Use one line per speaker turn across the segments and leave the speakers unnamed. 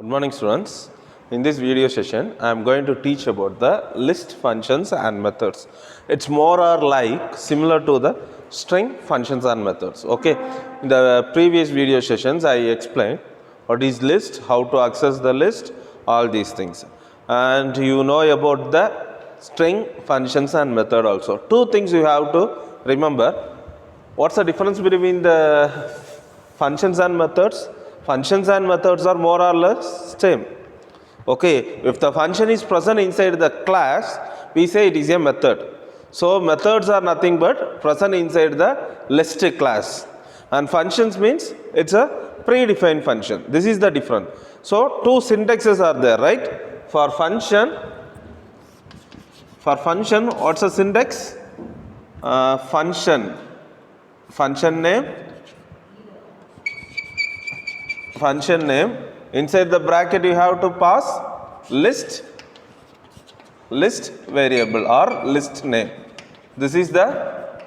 Good morning, students. In this video session, I am going to teach about the list functions and methods. It's more or like similar to the string functions and methods. Okay. In the previous video sessions, I explained what is list, how to access the list, all these things. And you know about the string functions and method also. Two things you have to remember. What's the difference between the functions and methods? Functions and methods are more or less same. Okay, if the function is present inside the class, we say it is a method. So methods are nothing but present inside the list class. And functions means it's a predefined function. This is the difference. So two syntaxes are there, right? For function, what's the syntax? Function name, inside the bracket you have to pass list variable or list name. This is the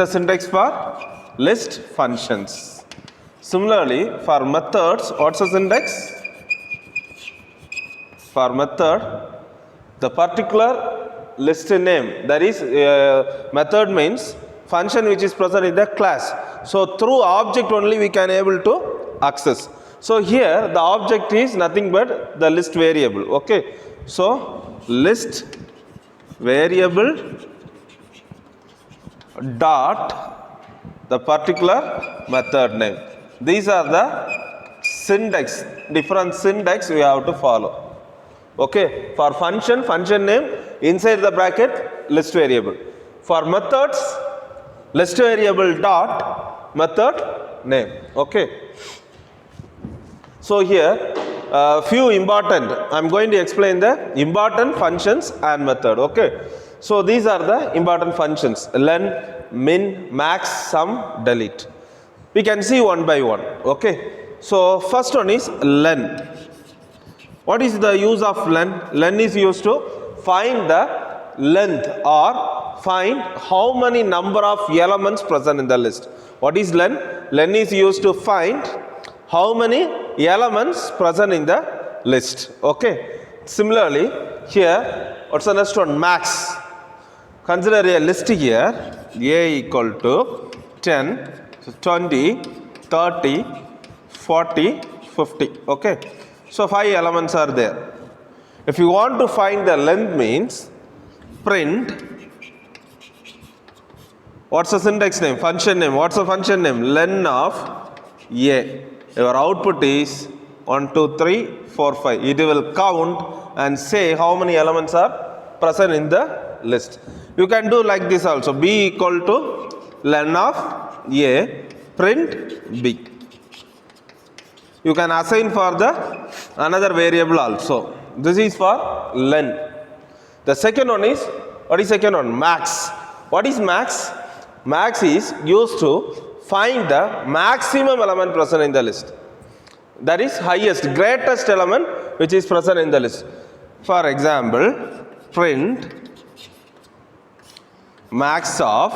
syntax for list functions. Similarly, for methods, what's the syntax? For method, the particular list name, that is method means function which is present in the class. So through object only we can able to access. So here the object is nothing but the list variable. Okay. So list variable dot the particular method name. These are the syntax, different syntax we have to follow. Okay. For function name, inside the bracket list variable. For methods, list variable dot method name. Okay. So here few important, I am going to explain the important functions and method. Okay. So these are the important functions: len, min, max, sum, delete. We can see one by one. Okay. So first one is len. What is the use of len? Len is used to find the length or find how many number of elements present in the list. What is len? Len is used to find how many elements present in the list. Okay. Similarly, here, what's the next one? Max. Consider a list here. A equal to 10, 20, 30, 40, 50. Okay. So 5 elements are there. If you want to find the length means print, what's the syntax name? Function name. What's the function name? Len of A. Your output is 1, 2, 3, 4, 5. It will count and say how many elements are present in the list. You can do like this also. B equal to len of A, print B. You can assign for the another variable also. This is for len. The second one is, what is second one? Max. What is max? Max is used to find the maximum element present in the list. That is highest, greatest element which is present in the list. For example, print max of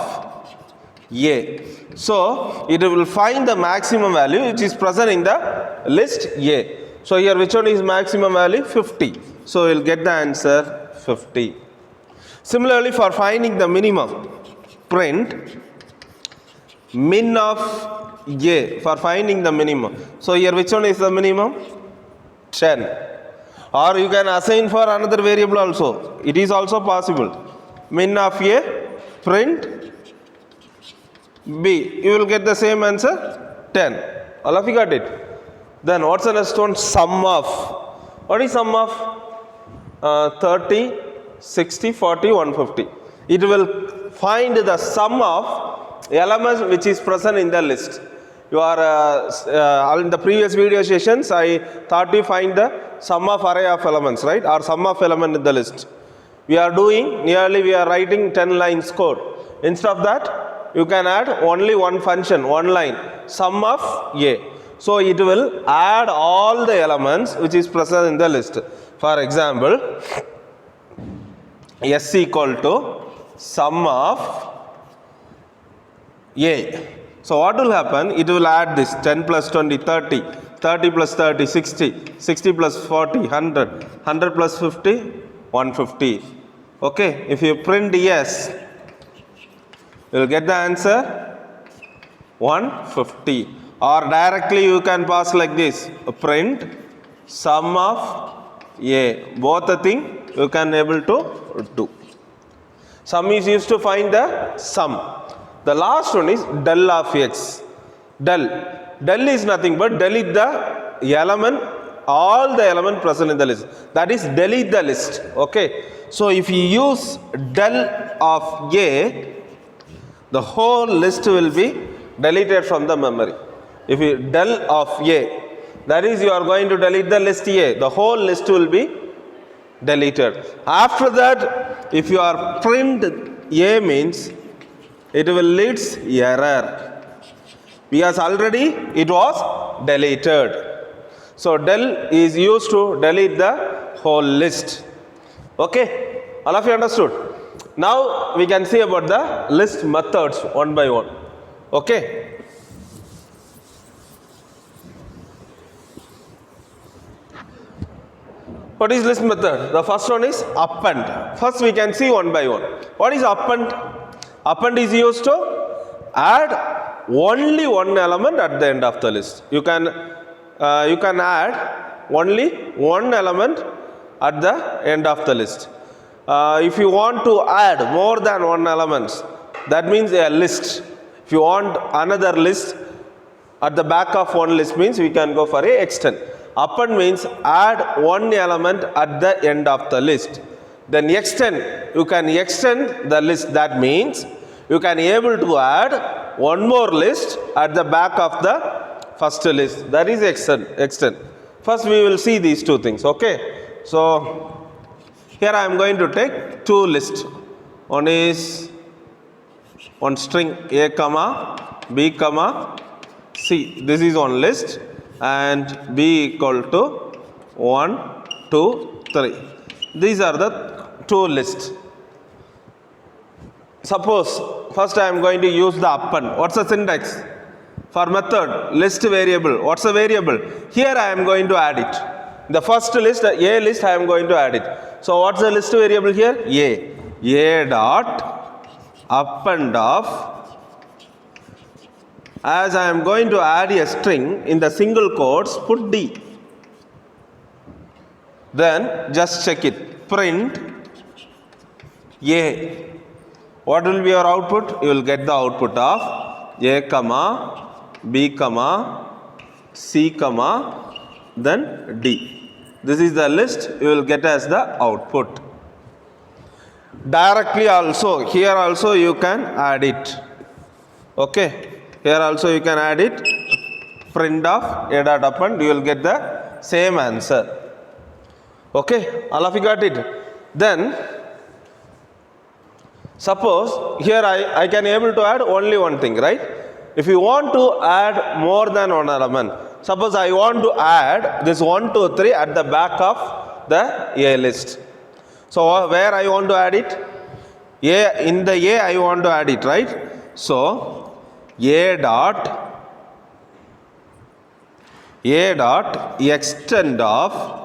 A. So it will find the maximum value which is present in the list A. So here which one is maximum value? 50. So we will get the answer 50. Similarly, for finding the minimum, print min of A for finding the minimum. So here which one is the minimum? 10. Or you can assign for another variable also. It is also possible. Min of A, print B. You will get the same answer 10. All of you got it? Then what's the next one? Sum of. What is sum of? 30, 60, 40, 150. It will find the sum of elements which is present in the list. You are in the previous video sessions, I thought you find the sum of array of elements, right? Or sum of element in the list. We are writing 10 lines code. Instead of that, you can add only one function, one line, sum of A. So it will add all the elements which is present in the list. For example, S equal to sum of A. So what will happen? It will add this 10 plus 20, 30. 30 plus 30, 60. 60 plus 40, 100. 100 plus 50, 150. Okay, if you print yes, you will get the answer 150. Or directly you can pass like this. Print sum of A. Both the thing you can able to do. Sum is used to find the sum. The last one is del of x. Del. Del is nothing but delete the element, all the element present in the list. That is delete the list. Okay. So if you use del of A, the whole list will be deleted from the memory. If you del of A, that is you are going to delete the list A. The whole list will be deleted. After that, if you are print A means it will lead error. Because already it was deleted. So del is used to delete the whole list. Okay, all of you understood? Now we can see about the list methods one by one. Okay. What is list method? The first one is append. First we can see one by one. What is append? Append is used to add only one element at the end of the list. You can add only one element at the end of the list. If you want to add more than one element, that means a list. If you want another list at the back of one list means we can go for a extend. Append means add one element at the end of the list. Then extend, you can extend the list. That means you can able to add one more list at the back of the first list. That is extend. First we will see these two things. Okay. So here I am going to take two lists. One is one string A comma B comma C. This is one list and B equal to 1, 2, 3. These are the two lists. Suppose first I am going to use the append. What's the syntax? For method, list variable. What's the variable? Here I am going to add it. The first list, A list, I am going to add it. So what's the list variable here? A. A dot append of. As I am going to add a string in the single quotes, put D. Then just check it. Print A. What will be your output? You will get the output of A comma B comma C comma then D. This is the list you will get as the output. Directly also, here also you can add it. Okay, here also you can add it. Print of A dot append, you will get the same answer. Okay, all of you got it. Then suppose here I can able to add only one thing, right? If you want to add more than one element, suppose I want to add this 1, 2, 3 at the back of the A list. So where I want to add it? A, in the A I want to add it, right? So A dot extend of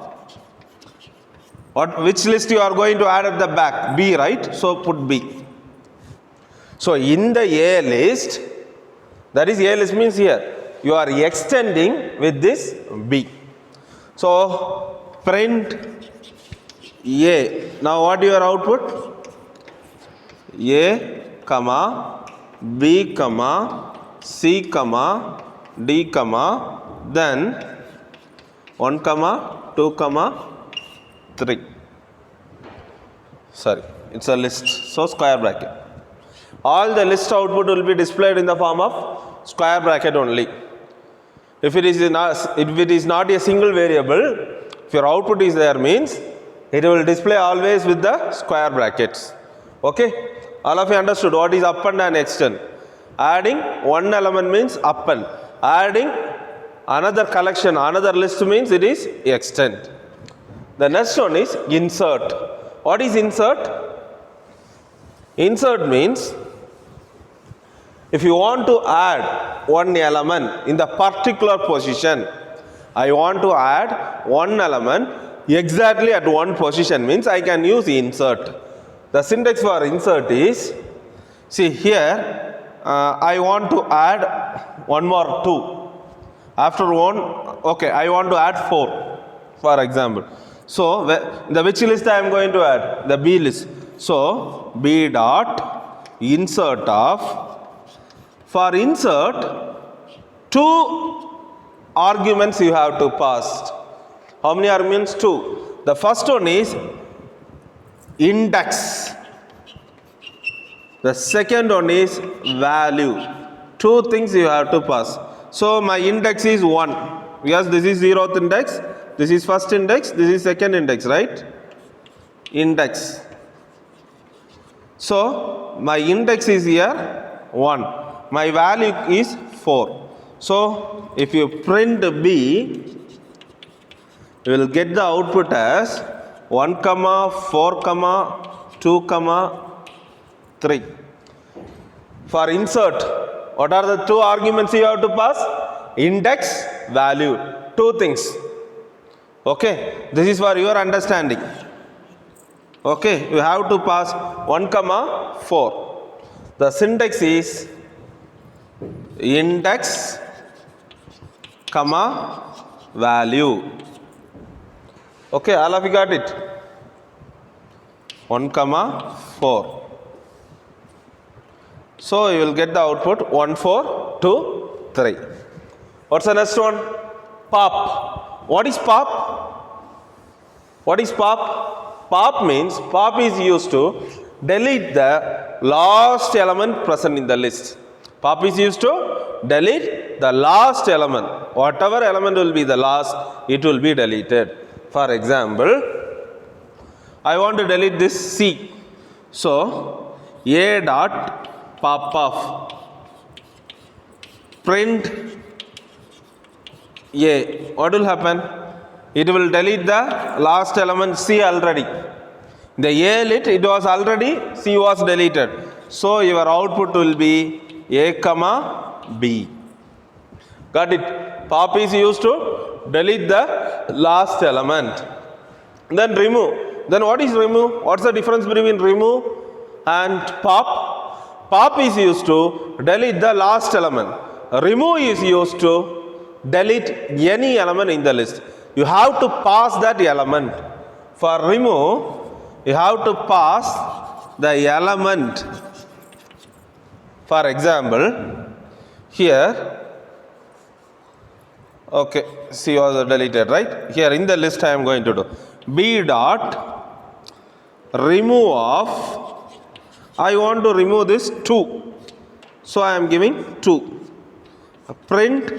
which list you are going to add at the back? B, right? So put B. So in the A list, that is A list means here you are extending with this B. So print A. Now what your output? A comma B comma C comma D comma then 1 comma 2 comma 3. Sorry, it's a list. So square bracket. All the list output will be displayed in the form of square bracket only. If it is not a single variable, if your output is there means it will display always with the square brackets. Okay, all of you understood what is append and extend. Adding one element means append. Adding another collection, another list means it is extend. The next one is insert. What is insert? Insert means if you want to add one element in the particular position, I want to add one element exactly at one position means I can use insert. The syntax for insert is, see here, I want to add one more 2. After 1, okay, I want to add 4, for example. So, the which list I am going to add? The B list. So, B dot insert of, for insert, 2 arguments you have to pass. How many arguments? 2. The first one is index. The second one is value. 2 things you have to pass. So my index is 1. Because this is 0th index, this is first index, this is second index, right? Index. So my index is here 1. My value is 4. So if you print B, you will get the output as 1, 4, 2, 3. For insert, what are the 2 arguments you have to pass? Index, value. 2 things. Okay, this is for your understanding. Okay, you have to pass 1, 4. The syntax is index, value. Okay, all of you got it? 1, 4. So you will get the output 1, 4, 2, 3. What's the next one? Pop. What is pop? What is pop? Pop means, pop is used to delete the last element present in the list. Pop is used to delete the last element. Whatever element will be the last, it will be deleted. For example, I want to delete this C. So, A dot pop off. Print A. What will happen? It will delete the last element C already. The A lit, it was already, C was deleted. So, your output will be A, B. Got it? Pop is used to delete the last element. Then remove. Then what is remove? What's the difference between remove and pop? Pop is used to delete the last element. Remove is used to delete any element in the list. You have to pass that element. For remove, you have to pass the element. For example, here, okay, C was deleted, right? Here in the list I am going to do B dot remove of, I want to remove this 2. So I am giving 2. Print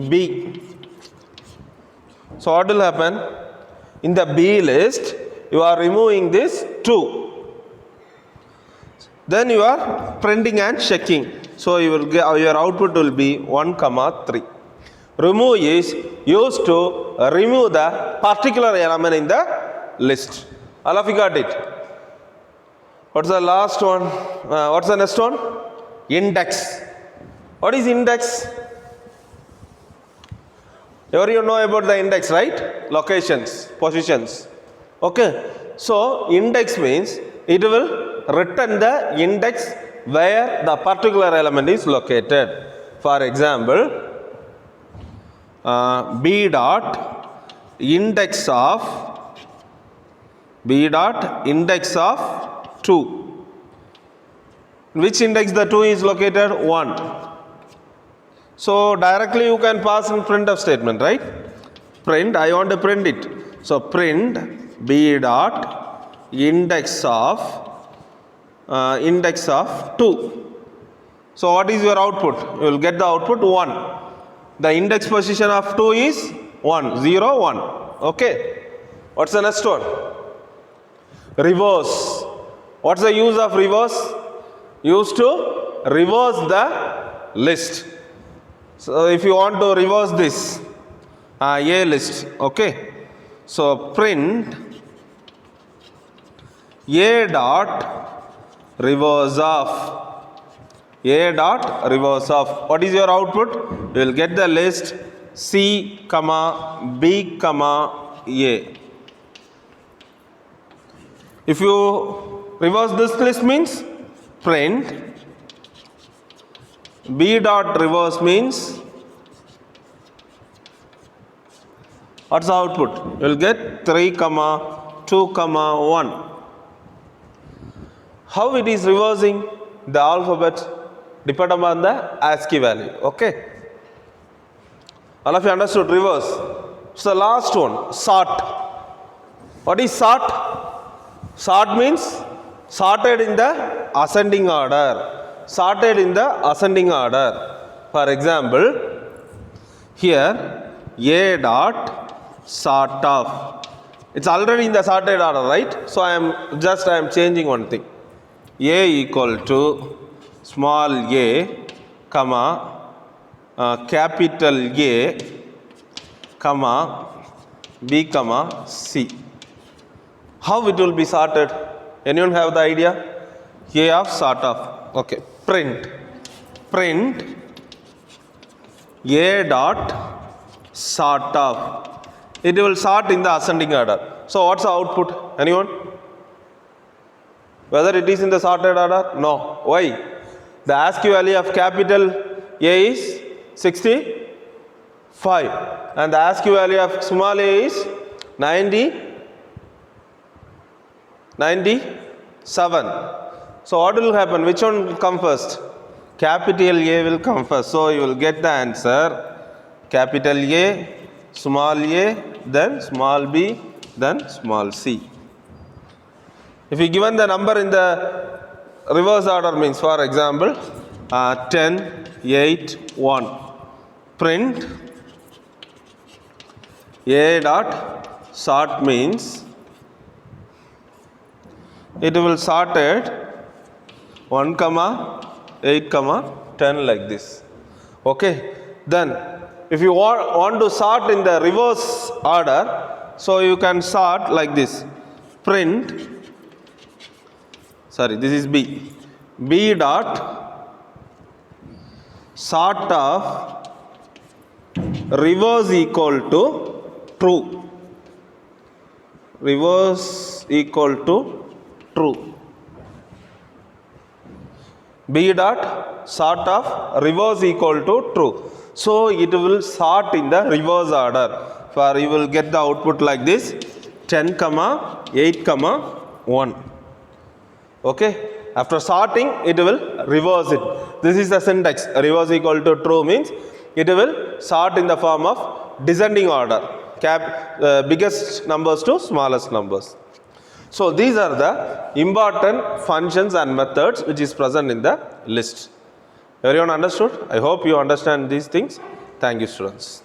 B. So what will happen? In the B list, you are removing this 2. Then you are printing and checking. So you will get, your output will be 1, 3. Remove is used to remove the particular element in the list. All of you got it? What's the last one? What's the next one? Index. What is index? You know about the index, right? Locations, positions. Okay. So index means it will return the index where the particular element is located. For example, B dot index of 2. Which index the 2 is located? 1. So directly you can pass in printf statement, right? Print, I want to print it. So print B dot index of 2. So what is your output? You will get the output 1. The index position of 2 is 1, 0, 1. Okay. What's the next one? Reverse. What's the use of reverse? Used to reverse the list. So if you want to reverse this A list, okay. So print A dot reverse of. A dot reverse of. What is your output? You will get the list C, comma, B, comma, A. If you reverse this list means print. B dot reverse means what's the output? You will get 3, comma, 2, comma, 1. How it is reversing the alphabet depend upon the ASCII value. Okay. All of you understood reverse. So the last one, sort. What is sort? Sort means sorted in the ascending order. Sorted in the ascending order. For example, here A dot sort of. It's already in the sorted order, right? So I am changing one thing. A equal to small a, comma, capital A, comma, B, comma, C. How it will be sorted? Anyone have the idea? A of sort of. Okay. Print. Print A dot sort of. It will sort in the ascending order. So what's the output? Anyone? Whether it is in the sorted order? No. Why? The ASCII value of capital A is 65 and the ASCII value of small a is 97. So what will happen? Which one will come first? Capital A will come first. So you will get the answer capital A, small a, then small b, then small c. If you given the number in the reverse order means, for example, 10, 8, 1. Print A dot sort means it will sort it 1, 8, 10 like this. Okay. Then if you want to sort in the reverse order, so you can sort like this. Print, sorry, this is B. B dot sort of reverse equal to true. Reverse equal to true. B dot sort of reverse equal to true. So it will sort in the reverse order. For you will get the output like this 10, 8, 1. Okay. After sorting, it will reverse it. This is the syntax. Reverse equal to true means it will sort in the form of descending order. Biggest numbers to smallest numbers. So these are the important functions and methods which is present in the list. Everyone understood? I hope you understand these things. Thank you, students.